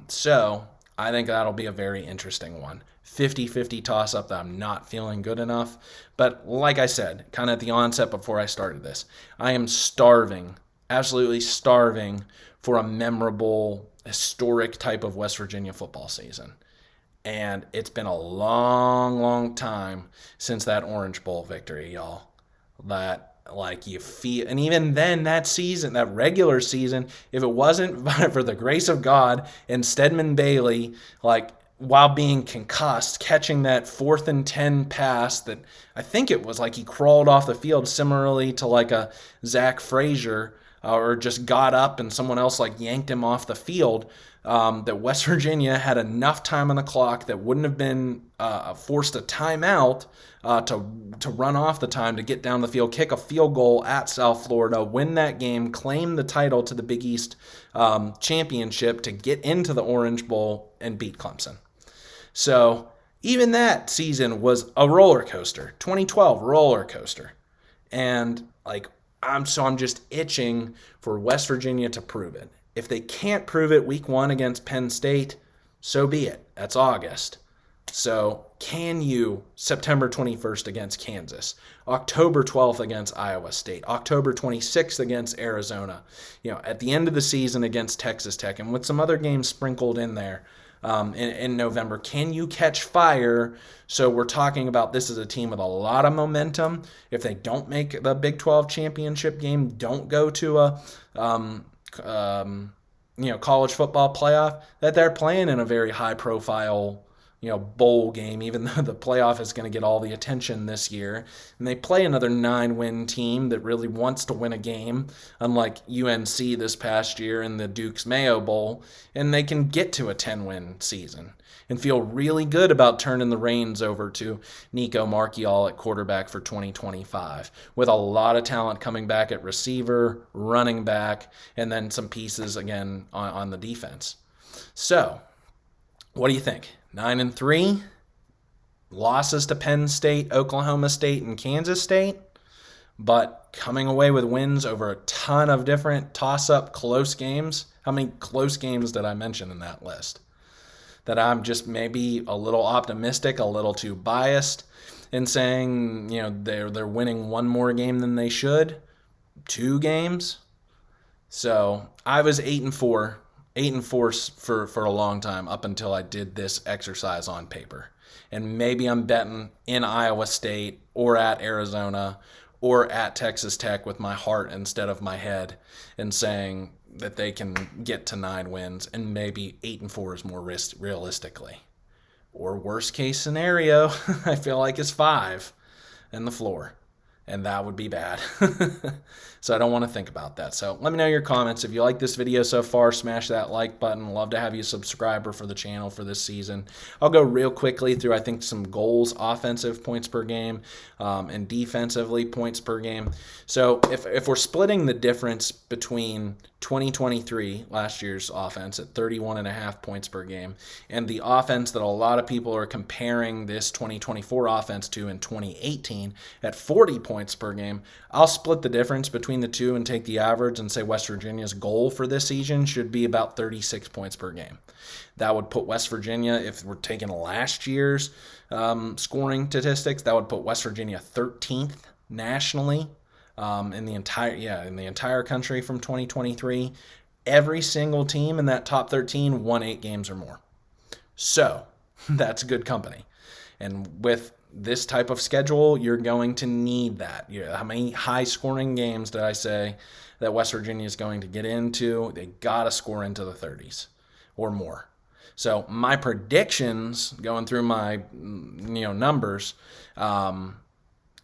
So I think that'll be a very interesting one. 50-50 toss-up that I'm not feeling good enough. But like I said, kind of at the onset before I started this, I am starving, absolutely starving for a memorable, historic type of West Virginia football season. And it's been a long, long time since that Orange Bowl victory, y'all. That you feel, and even then that season, that regular season, if it wasn't for the grace of God and Stedman Bailey, while being concussed, catching that 4th and 10 pass that I think it was he crawled off the field similarly to a Zach Frazier, or just got up and someone else yanked him off the field, that West Virginia had enough time on the clock that wouldn't have been forced a timeout to run off the time to get down the field, kick a field goal at South Florida, win that game, claim the title to the Big East championship to get into the Orange Bowl and beat Clemson. So even that season was a roller coaster. 2012 roller coaster. And I'm just itching for West Virginia to prove it. If they can't prove it week 1 against Penn State, so be it. That's August. So can you September 21st against Kansas, October 12th against Iowa State, October 26th against Arizona, at the end of the season against Texas Tech, and with some other games sprinkled in there in November, can you catch fire? So we're talking about this is a team with a lot of momentum. If they don't make the Big 12 championship game, don't go to a college football playoff, that they're playing in a very high profile bowl game, even though the playoff is going to get all the attention this year. And they play another 9-win team that really wants to win a game, unlike UNC this past year in the Duke's Mayo Bowl, and they can get to a 10-win season and feel really good about turning the reins over to Nico Marchiol at quarterback for 2025, with a lot of talent coming back at receiver, running back, and then some pieces again on the defense. So, what do you think? 9-3, losses to Penn State, Oklahoma State, and Kansas State, but coming away with wins over a ton of different toss-up close games. How many close games did I mention in that list? That I'm just maybe a little optimistic, a little too biased in saying, they're winning one more game than they should, 2 games. So I was 8-4. 8-4 for a long time, up until I did this exercise on paper. And maybe I'm betting in Iowa State or at Arizona or at Texas Tech with my heart instead of my head, and saying that they can get to 9 wins, and maybe 8-4 is more realistically. Or worst case scenario, I feel like is 5 and the floor. And that would be bad. So I don't want to think about that. So let me know your comments. If you like this video so far, smash that like button. Love to have you a subscriber for the channel for this season. I'll go real quickly through, I think, some goals, offensive points per game, and defensively points per game. So if we're splitting the difference between 2023, last year's offense at 31.5 points per game, and the offense that a lot of people are comparing this 2024 offense to in 2018 at 40 points per game, I'll split the difference between the two and take the average and say West Virginia's goal for this season should be about 36 points per game. That would put West Virginia, if we're taking last year's scoring statistics, that would put West Virginia 13th nationally. In the entire country from 2023. Every single team in that top 13 won 8 games or more. So that's good company. And with this type of schedule, you're going to need that. How many high-scoring games did I say that West Virginia is going to get into? They got to score into the 30s or more. So my predictions, going through my numbers,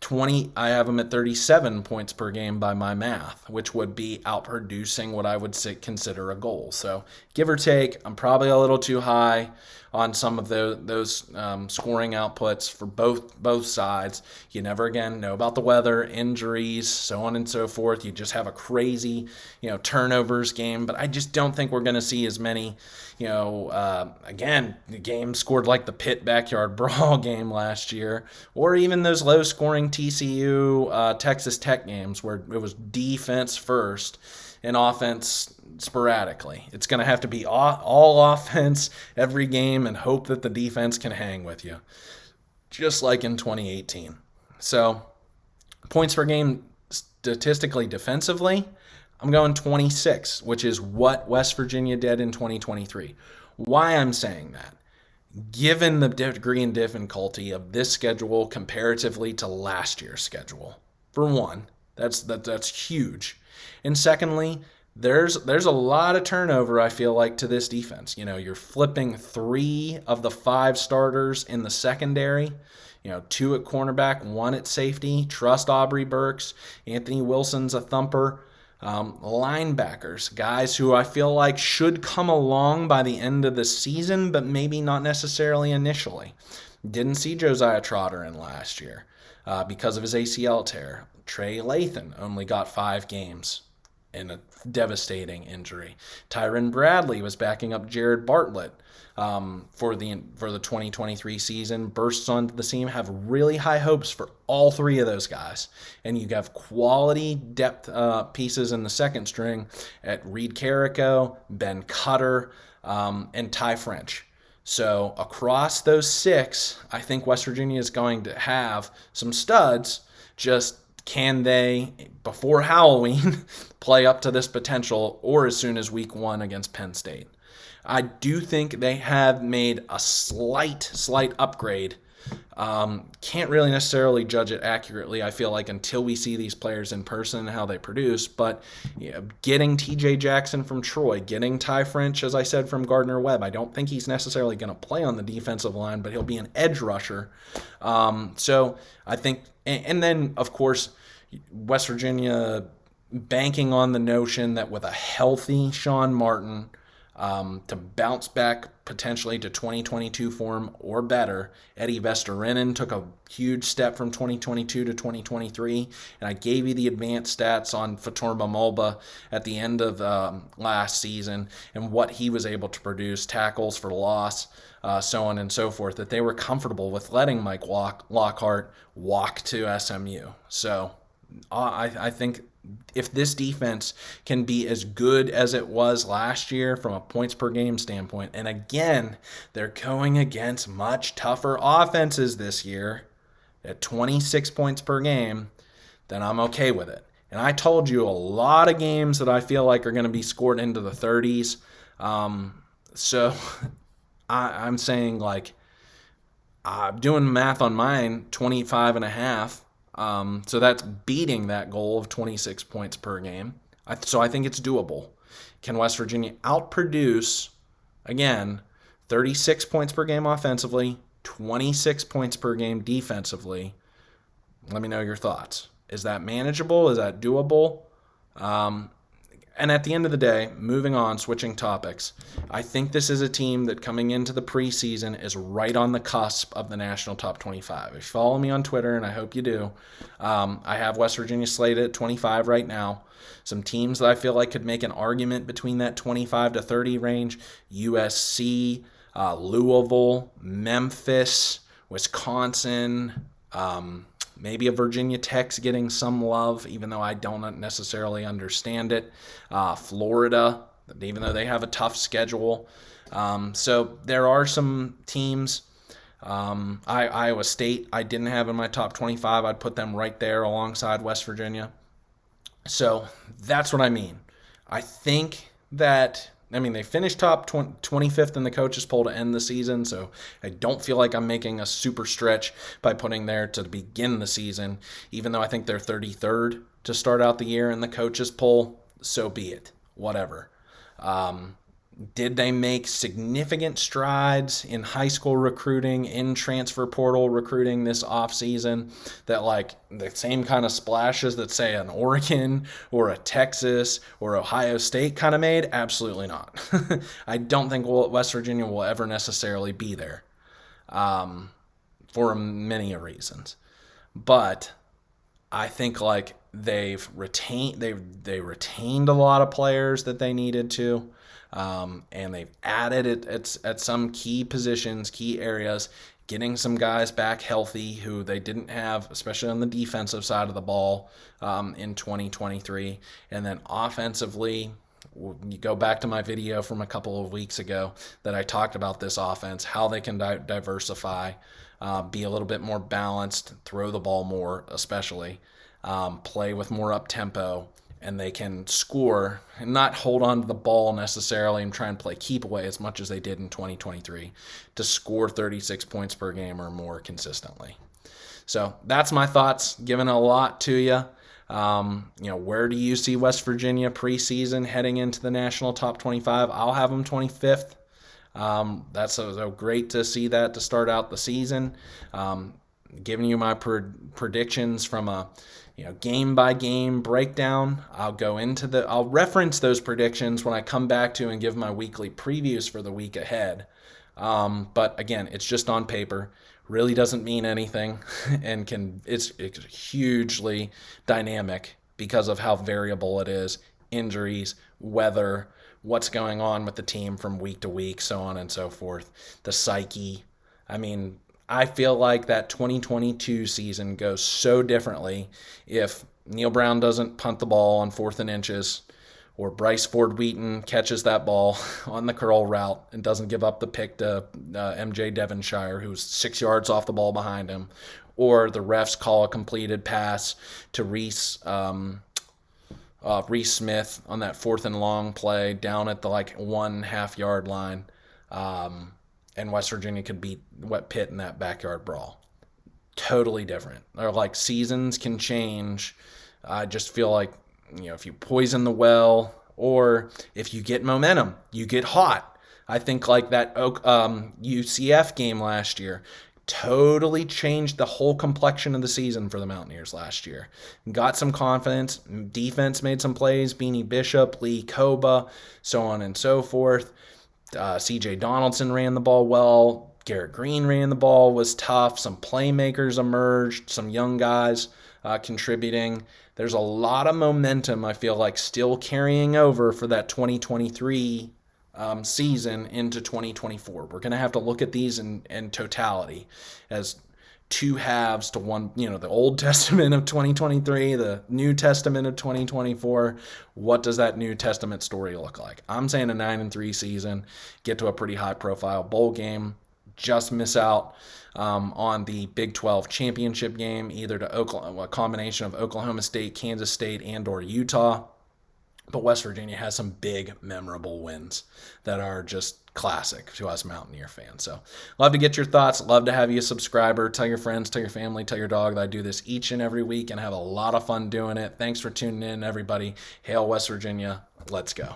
20, I have them at 37 points per game by my math, which would be outproducing what I would consider a goal. So give or take, I'm probably a little too high on some of those scoring outputs for both sides. You never again know about the weather, injuries, so on and so forth. You just have a crazy, turnovers game. But I just don't think we're going to see as many, again, the games scored like the Pitt Backyard Brawl game last year, or even those low-scoring TCU Texas Tech games where it was defense first and offense sporadically. It's going to have to be all offense every game and hope that the defense can hang with you, just like in 2018. So points per game statistically defensively, I'm going 26, which is what West Virginia did in 2023. Why I'm saying that? Given the degree and difficulty of this schedule comparatively to last year's schedule. For one, that's huge. And secondly, there's a lot of turnover, I feel like, to this defense. You're flipping 3 of the 5 starters in the secondary, 2 at cornerback, 1 at safety. Trust Aubrey Burks. Anthony Wilson's a thumper. Linebackers, guys who I feel like should come along by the end of the season, but maybe not necessarily initially. Didn't see Josiah Trotter in last year because of his ACL tear. Trey Lathan only got 5 games in a devastating injury. Tyron Bradley was backing up Jared Bartlett for the 2023 season. Bursts onto the scene. Have really high hopes for all 3 of those guys. And you have quality depth pieces in the second string at Reed Carrico, Ben Cutter, and Ty French. So across those 6, I think West Virginia is going to have some studs. Just can they, before Halloween, play up to this potential, or as soon as week 1 against Penn State? I do think they have made a slight upgrade. Can't really necessarily judge it accurately, I feel like, until we see these players in person and how they produce. But getting TJ Jackson from Troy, getting Ty French, as I said, from Gardner-Webb, I don't think he's necessarily going to play on the defensive line, but he'll be an edge rusher. So I think, and then, of course, West Virginia banking on the notion that with a healthy Sean Martin, to bounce back potentially to 2022 form or better. Eddie Vesterinen took a huge step from 2022 to 2023, and I gave you the advanced stats on Fatorma Mulba at the end of last season and what he was able to produce, tackles for loss, so on and so forth, that they were comfortable with letting Mike Lockhart walk to SMU. So I think if this defense can be as good as it was last year from a points per game standpoint, and again, they're going against much tougher offenses this year at 26 points per game, then I'm okay with it. And I told you a lot of games that I feel like are going to be scored into the 30s. So I'm saying, like, I'm doing math on mine, 25 and a half. So that's beating that goal of 26 points per game. So I think it's doable. Can West Virginia outproduce, again, 36 points per game offensively, 26 points per game defensively? Let me know your thoughts. Is that manageable? Is that doable? And at the end of the day, moving on, switching topics, I think this is a team that coming into the preseason is right on the cusp of the national top 25. If you follow me on Twitter, and I hope you do, I have West Virginia slated at 25 right now. Some teams that I feel like could make an argument between that 25 to 30 range: USC, Louisville, Memphis, Wisconsin, maybe a Virginia Tech's getting some love, even though I don't necessarily understand it. Florida, even though they have a tough schedule. So there are some teams. Iowa State, I didn't have in my top 25. I'd put them right there alongside West Virginia. So that's what I mean. I think that I mean, they finished top 25th in the coaches poll to end the season, so I don't feel like I'm making a super stretch by putting there to begin the season, even though I think they're 33rd to start out the year in the coaches poll. So be it. Whatever. Did they make significant strides in high school recruiting, in transfer portal recruiting this offseason that like the same kind of splashes that say an Oregon or a Texas or Ohio State kind of made? Absolutely not. I don't think West Virginia will ever necessarily be there for many reasons. But I think like they retained a lot of players that they needed to. And they've added it at some key positions, key areas, getting some guys back healthy who they didn't have, especially on the defensive side of the ball in 2023. And then offensively, you go back to my video from a couple of weeks ago that I talked about this offense, how they can diversify, be a little bit more balanced, throw the ball more, especially, play with more up-tempo. And they can score and not hold on to the ball necessarily and try and play keep away as much as they did in 2023 to score 36 points per game or more consistently. So that's my thoughts, giving a lot to you. Where do you see West Virginia preseason heading into the national top 25? I'll have them 25th. That's so great to see that to start out the season. Giving you my predictions from a game by game breakdown. I'll reference those predictions when I come back to and give my weekly previews for the week ahead. But again, it's just on paper. Really doesn't mean anything, and it's hugely dynamic because of how variable it is. Injuries, weather, what's going on with the team from week to week, so on and so forth. The psyche. I mean, I feel like that 2022 season goes so differently if Neil Brown doesn't punt the ball on 4th and inches, or Bryce Ford Wheaton catches that ball on the curl route and doesn't give up the pick to MJ Devonshire, who's 6 yards off the ball behind him, or the refs call a completed pass to Reese Smith on that 4th and long play down at the 1.5 yard line. And West Virginia could beat Pitt in that backyard brawl. Totally different. Or seasons can change. I just feel like, if you poison the well or if you get momentum, you get hot. I think that UCF game last year totally changed the whole complexion of the season for the Mountaineers last year. Got some confidence. Defense made some plays. Beanie Bishop, Lee Koba, so on and so forth. C.J. Donaldson ran the ball well. Garrett Green ran the ball, was tough. Some playmakers emerged, some young guys contributing. There's a lot of momentum, I feel like, still carrying over for that 2023 season into 2024. We're going to have to look at these in totality as two halves to one, the Old Testament of 2023, the New Testament of 2024. What does that New Testament story look like? I'm saying a 9-3 season, get to a pretty high profile bowl game, just miss out on the Big 12 championship game, either to a combination of Oklahoma State, Kansas State, and or Utah. But West Virginia has some big, memorable wins that are just classic to us Mountaineer fans. So love to get your thoughts. Love to have you a subscriber. Tell your friends, tell your family, tell your dog that I do this each and every week and have a lot of fun doing it. Thanks for tuning in, everybody. Hail West Virginia. Let's go.